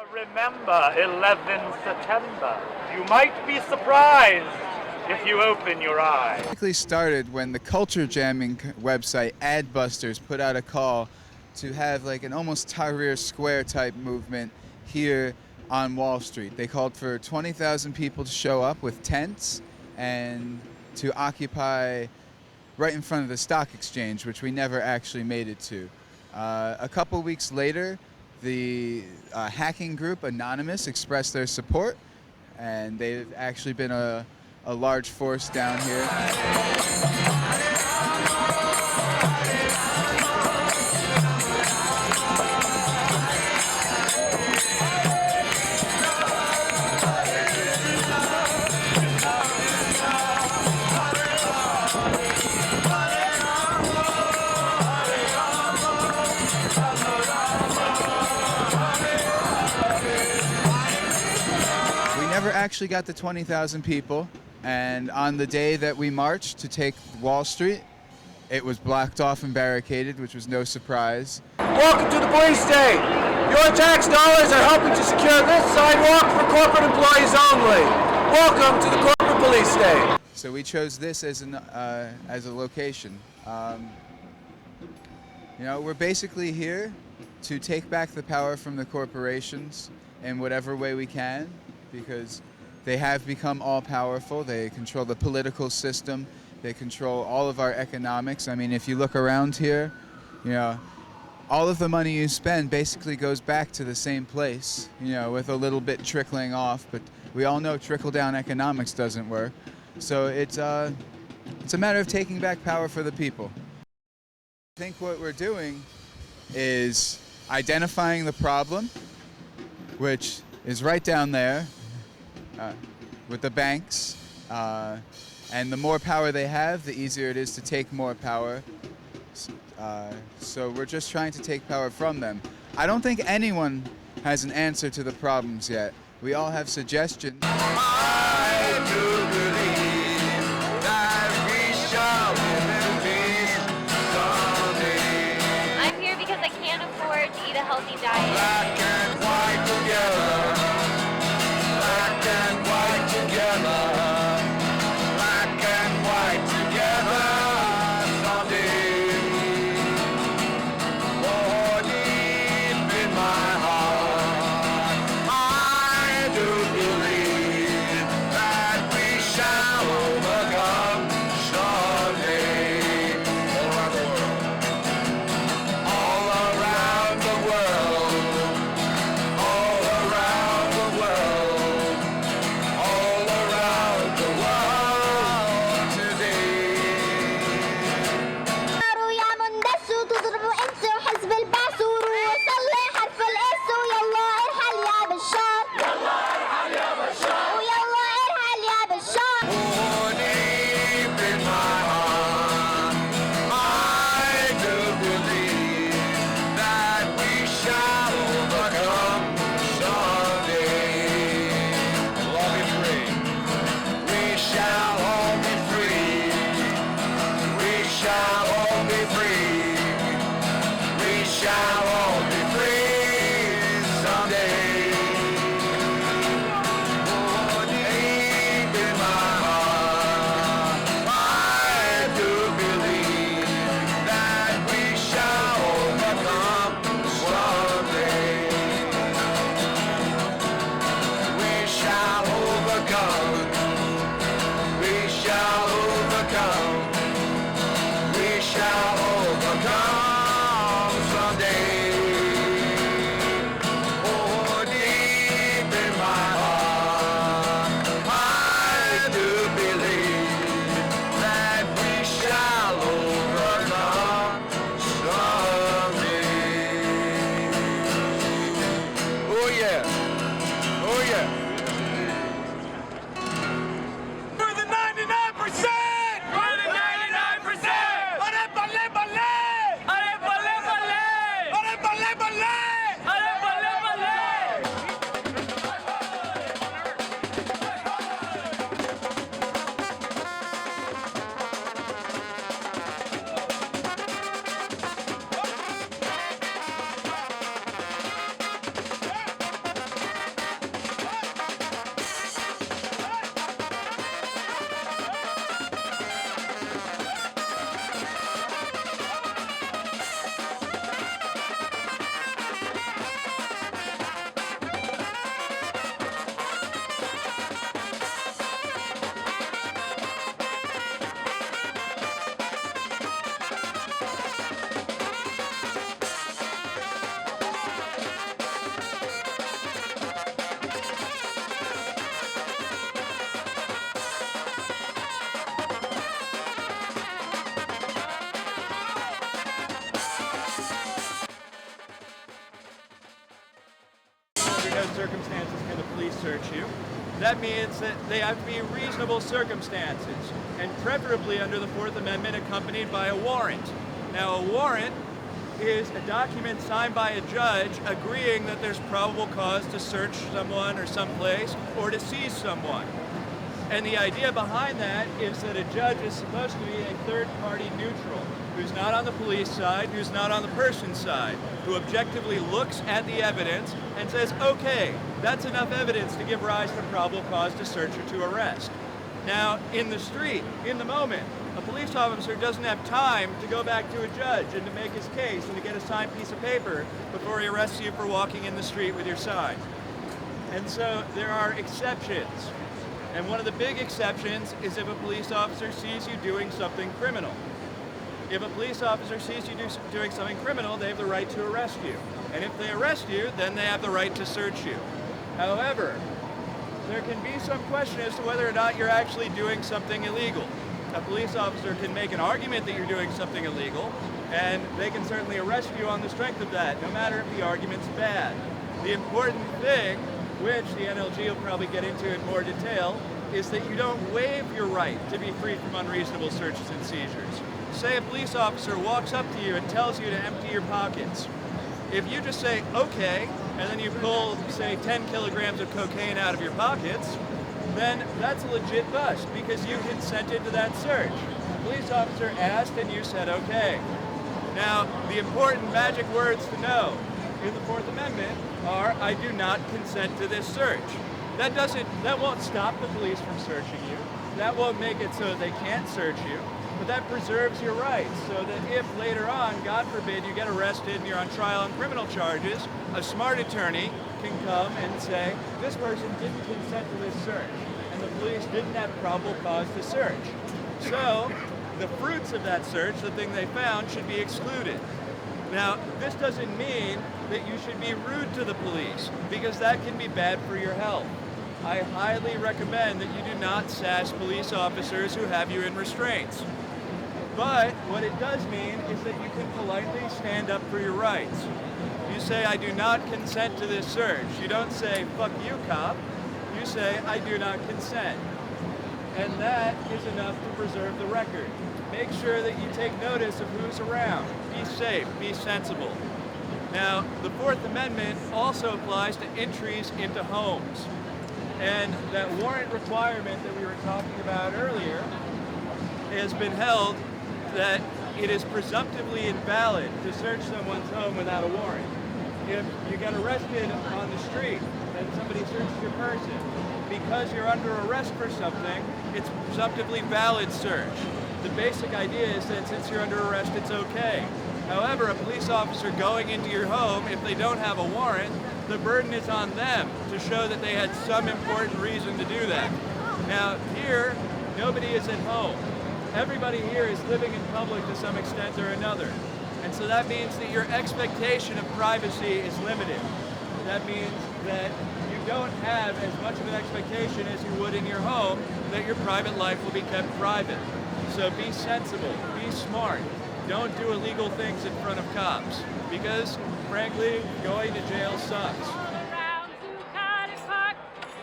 Remember 11 September. You might be surprised if you open your eyes. It basically started when the culture jamming website Adbusters put out a call to have like an almost Tahrir Square type movement here on Wall Street. They called for 20,000 people to show up with tents and to occupy right in front of the stock exchange, which we never actually made it to. A couple weeks later, the hacking group Anonymous expressed their support, and they've actually been a large force down here. Never actually got the 20,000 people, and on the day that we marched to take Wall Street, it was blocked off and barricaded, which was no surprise. Welcome to the police state. Your tax dollars are helping to secure this sidewalk for corporate employees only. Welcome to the corporate police state. So we chose this as a location. You know, we're basically here to take back the power from the corporations in whatever way we can, because they have become all-powerful. They control the political system. They control all of our economics. I mean, if you look around here, you know, all of the money you spend basically goes back to the same place, you know, with a little bit trickling off. But we all know trickle-down economics doesn't work. So it's a matter of taking back power for the people. I think what we're doing is identifying the problem, which is right down there with the banks, and the more power they have, the easier it is to take more power. So we're just trying to take power from them. I don't think anyone has an answer to the problems yet. We all have suggestions. I do believe that we shall live in peace someday. I'm here because I can't afford to eat a healthy diet. Black and white together. Black and white together. Black and white together someday. Oh, deep in my heart, I do believe that we shall overcome someday. All around the world. All around the world. All around the world today. يا مندس وتضربوا انس وحزب البعث وصلي حرف الاس ويلا ارحل يا بشار يلا ارحل يا بشار ويلا ارحل يا بشار. Oh, deep in my heart, I do believe that we shall overcome someday. We'll all be free. We shall all be free. We shall all be free. We shall all be free someday. Oh, deep in my heart, I do believe that we shall overcome someday. We shall overcome. We shall overcome. We shall overcome someday. Oh, deep in my heart, I do believe that we shall overcome someday. Oh yeah, oh yeah. For the 99%! For the 99%! Allez, ballet, ballet! Allez, ballet, ballet! Allez, ballet, ballet! Allez, ballet, ballet! what circumstances can the police search you. That means that they have to be reasonable circumstances, and preferably under the Fourth Amendment accompanied by a warrant. Now, a warrant is a document signed by a judge agreeing that there's probable cause to search someone or someplace or to seize someone. And the idea behind that is that a judge is supposed to be a third-party neutral, who's not on the police side, who's not on the person's side, who objectively looks at the evidence and says, okay, that's enough evidence to give rise to probable cause to search or to arrest. Now, in the street, in the moment, a police officer doesn't have time to go back to a judge and to make his case and to get a signed piece of paper before he arrests you for walking in the street with your sign. And so there are exceptions. And one of the big exceptions is if a police officer sees you doing something criminal. If a police officer sees you doing something criminal, they have the right to arrest you. And if they arrest you, then they have the right to search you. However, there can be some question as to whether or not you're actually doing something illegal. A police officer can make an argument that you're doing something illegal, and they can certainly arrest you on the strength of that, no matter if the argument's bad. The important thing, which the NLG will probably get into in more detail, is that you don't waive your right to be free from unreasonable searches and seizures. Say a police officer walks up to you and tells you to empty your pockets. If you just say, okay, and then you pull, say, 10 kilograms of cocaine out of your pockets, then that's a legit bust because you consented to that search. The police officer asked and you said, okay. Now, the important magic words to know in the Fourth Amendment are, I do not consent to this search. That won't stop the police from searching you. That won't make it so they can't search you. But that preserves your rights so that if later on, God forbid, you get arrested and you're on trial on criminal charges, a smart attorney can come and say, this person didn't consent to this search, and the police didn't have probable cause to search. So the fruits of that search, the thing they found, should be excluded. Now, this doesn't mean that you should be rude to the police, because that can be bad for your health. I highly recommend that you do not sass police officers who have you in restraints. But what it does mean is that you can politely stand up for your rights. You say, I do not consent to this search. You don't say, fuck you, cop. You say, I do not consent. And that is enough to preserve the record. Make sure that you take notice of who's around. Be safe, be sensible. Now, the Fourth Amendment also applies to entries into homes. And that warrant requirement that we were talking about earlier has been held that it is presumptively invalid to search someone's home without a warrant. If you get arrested on the street and somebody searches your person, because you're under arrest for something, it's presumptively valid search. The basic idea is that since you're under arrest, it's okay. However, a police officer going into your home, if they don't have a warrant, the burden is on them to show that they had some important reason to do that. Now, here, nobody is at home. Everybody here is living in public to some extent or another. And so that means that your expectation of privacy is limited. That means that you don't have as much of an expectation as you would in your home that your private life will be kept private. So be sensible, be smart. Don't do illegal things in front of cops because, frankly, going to jail sucks. Around Zuccotti Park,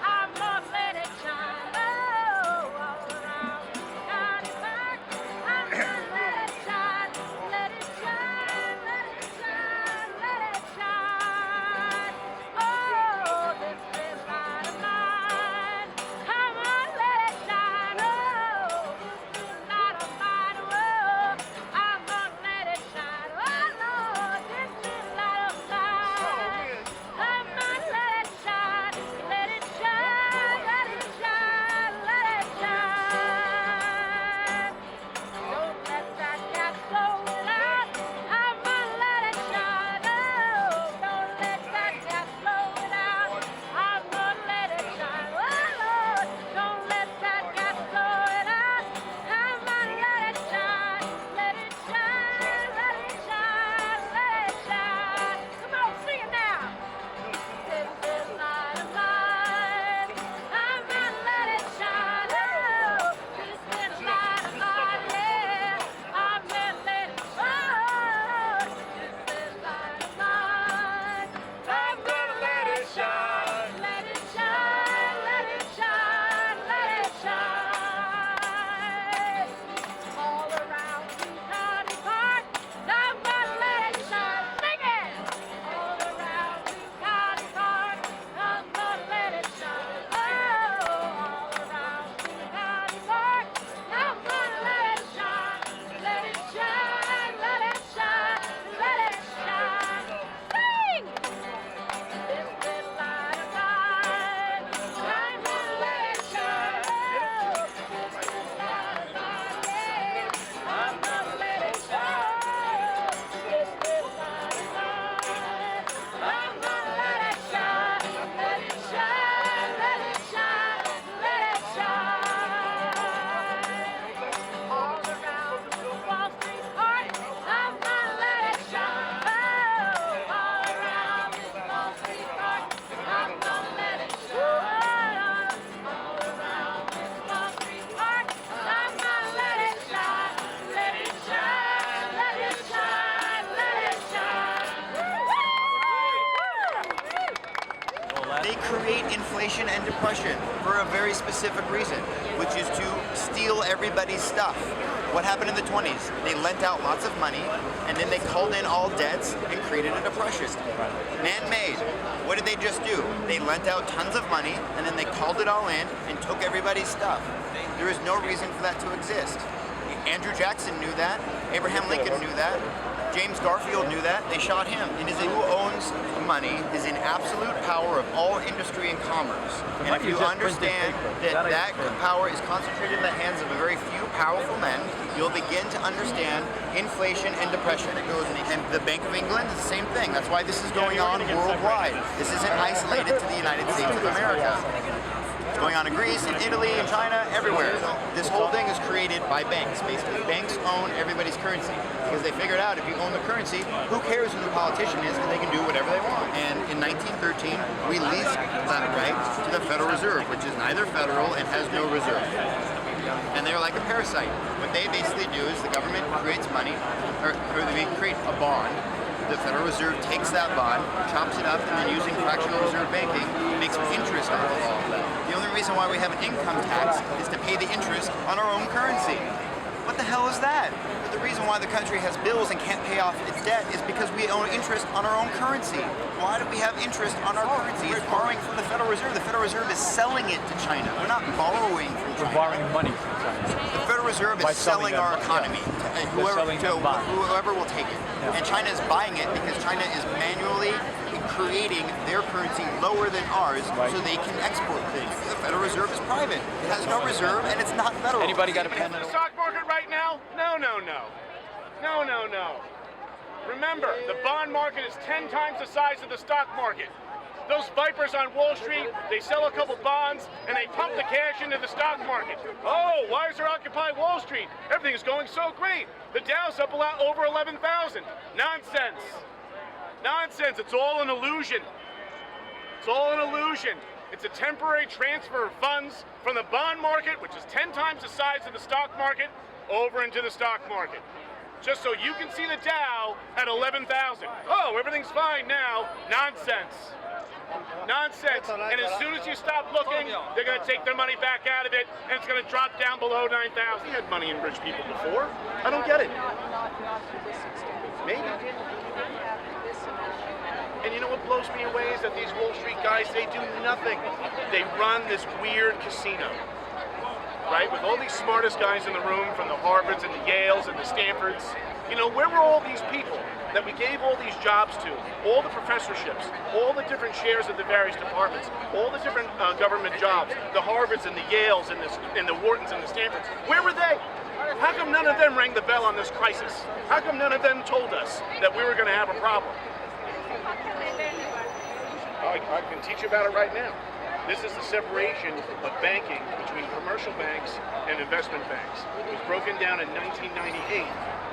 I'm gonna let it shine. Oh, all around Zuccotti Park, I'm gonna let it shine. Let it shine, let it shine, let it shine. Oh, this is light of mine. Come on, let it shine. Oh, this is light of mine. Oh, I'm gonna let it shine. Oh, Lord, this is light of mine. I'm they create inflation and depression for a very specific reason, which is to steal everybody's stuff. What happened in the 20s? They lent out lots of money, and then they called in all debts and created a depression. Man-made. What did they just do? They lent out tons of money, and then they called it all in and took everybody's stuff. There is no reason for that to exist. Andrew Jackson knew that. Abraham Lincoln knew that. James Garfield knew that. They shot him. It is who owns money is in absolute power of all industry and commerce. And if you understand that power is concentrated in the hands of a very few powerful men, you'll begin to understand inflation and depression. And the Bank of England is the same thing. That's why this is going on worldwide. This isn't isolated to the United States of America. It's going on in Greece, in Italy, in China, everywhere. This whole thing is created by banks. Basically, banks own everybody's currency because they figured out if you own the currency, who cares who the politician is, and they can do whatever they want. And in 1913, we leased that right to the Federal Reserve, which is neither federal and has no reserve. And they're like a parasite. What they basically do is the government creates money, or they create a bond. The Federal Reserve takes that bond, chops it up, and then using fractional reserve banking, makes interest off of all of that. The only reason why we have an income tax is to pay the interest on our own currency. What the hell is that? But the reason why the country has bills and can't pay off its debt is because we own interest on our own currency. Why do we have interest on our currency? It's borrowing from the Federal Reserve. The Federal Reserve is selling it to China. We're not borrowing from China. We're borrowing money from China. The Federal Reserve is selling our economy to whoever will take it. Yeah. And China is buying it because China is manually creating their currency lower than ours so they can export things. The Federal Reserve is private. It has no reserve and it's not federal. Anybody got a pen? The stock market right now? No. Remember, the bond market is 10 times the size of the stock market. Those vipers on Wall Street, they sell a couple bonds and they pump the cash into the stock market. Oh, why is there Occupy Wall Street? Everything is going so great. The Dow's up over 11,000. Nonsense. Nonsense. It's all an illusion. It's all an illusion. It's a temporary transfer of funds from the bond market, which is 10 times the size of the stock market, over into the stock market. Just so you can see the Dow at 11,000. Oh, everything's fine now. Nonsense. Nonsense. And as soon as you stop looking, they're going to take their money back out of it, and it's going to drop down below 9,000. We had money in rich people before. I don't get it. Maybe. And you know what blows me away is that these Wall Street guys, they do nothing. They run this weird casino, right? With all these smartest guys in the room, from the Harvards and the Yales and the Stanfords. You know, where were all these people that we gave all these jobs to? All the professorships, all the different shares of the various departments, all the different government jobs, the Harvards and the Yales and the Whartons and the Stanfords. Where were they? How come none of them rang the bell on this crisis? How come none of them told us that we were going to have a problem? I can teach you about it right now. This is the separation of banking between commercial banks and investment banks. It was broken down in 1998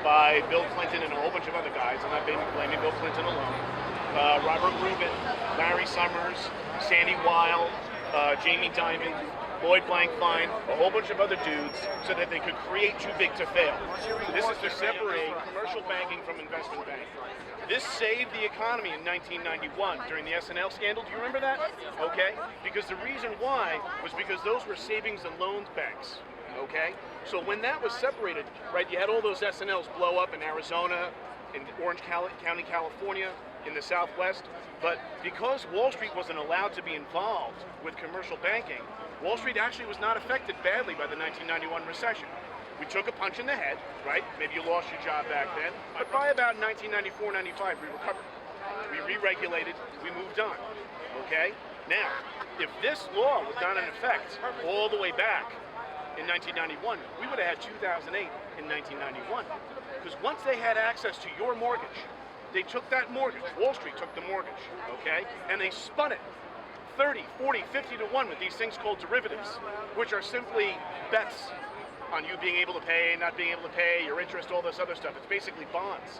by Bill Clinton and a whole bunch of other guys. I'm not blaming Bill Clinton alone. Robert Rubin, Larry Summers, Sandy Weil, Jamie Dimon, Lloyd Blankfein, a whole bunch of other dudes, so that they could create Too Big to Fail. This is to separate commercial banking from investment banking. This saved the economy in 1991 during the S&L scandal. Do you remember that? Okay. Because the reason why was because those were savings and loans banks. Okay. So when that was separated, right, you had all those S&Ls blow up in Arizona, in Orange County, California, in the Southwest. But because Wall Street wasn't allowed to be involved with commercial banking, Wall Street actually was not affected badly by the 1991 recession. We took a punch in the head, right? Maybe you lost your job back then. But by about 1994-95, we recovered. We re-regulated, we moved on, okay? Now, if this law was not in effect all the way back in 1991, we would have had 2008 in 1991. Because once they had access to your mortgage, they took that mortgage, Wall Street took the mortgage, okay? And they spun it 30, 40, 50 to 1 with these things called derivatives, which are simply bets on you being able to pay, not being able to pay, your interest, all this other stuff. It's basically bonds,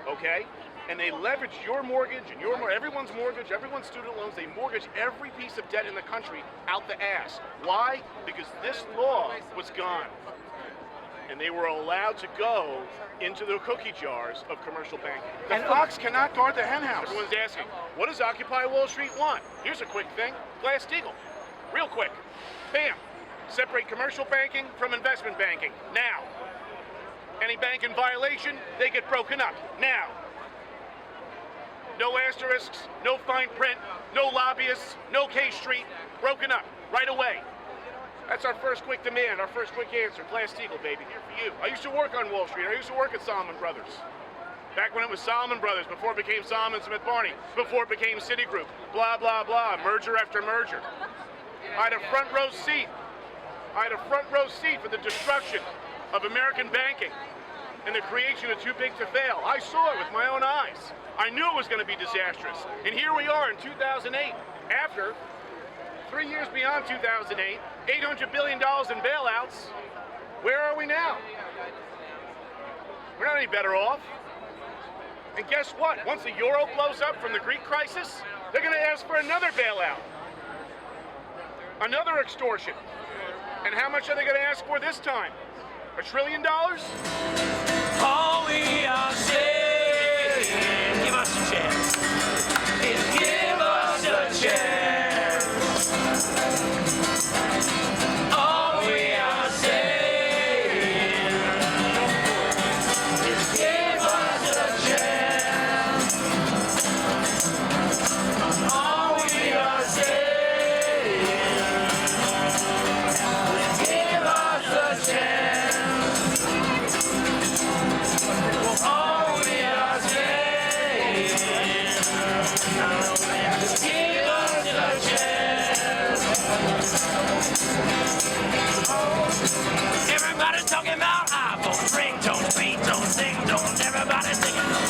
okay? And they leverage your mortgage and everyone's mortgage, everyone's student loans. They mortgage every piece of debt in the country out the ass. Why? Because this law was gone. and they were allowed to go into the cookie jars of commercial banking. The fox cannot guard the hen house. Everyone's asking, what does Occupy Wall Street want? Here's a quick thing, Glass-Steagall. Real quick. Bam. Separate commercial banking from investment banking. Now. Any bank in violation, they get broken up. Now. No asterisks, no fine print, no lobbyists, no K Street. Broken up. Right away. That's our first quick demand, our first quick answer. Glass-Steagall, baby, here for you. I used to work on Wall Street. I used to work at Salomon Brothers. Back when it was Salomon Brothers, before it became Salomon Smith Barney, before it became Citigroup, blah, blah, blah, merger after merger. I had a front row seat. I had a front row seat for the destruction of American banking and the creation of Too Big to Fail. I saw it with my own eyes. I knew it was going to be disastrous. And here we are in 2008, after 3 years beyond 2008, $800 billion in bailouts. Where are we now? We're not any better off. And guess what? Once the euro blows up from the Greek crisis, they're going to ask for another bailout. Another extortion. And how much are they going to ask for this time? $1 trillion? All we are saying, give us a chance. Is give us a chance. All we are saying is give us a chance. All we are saying is give us a chance. All we are saying is give us a chance. Everybody's talking about iPhones, ringtones, ringtones, sing-tones. Everybody's singing.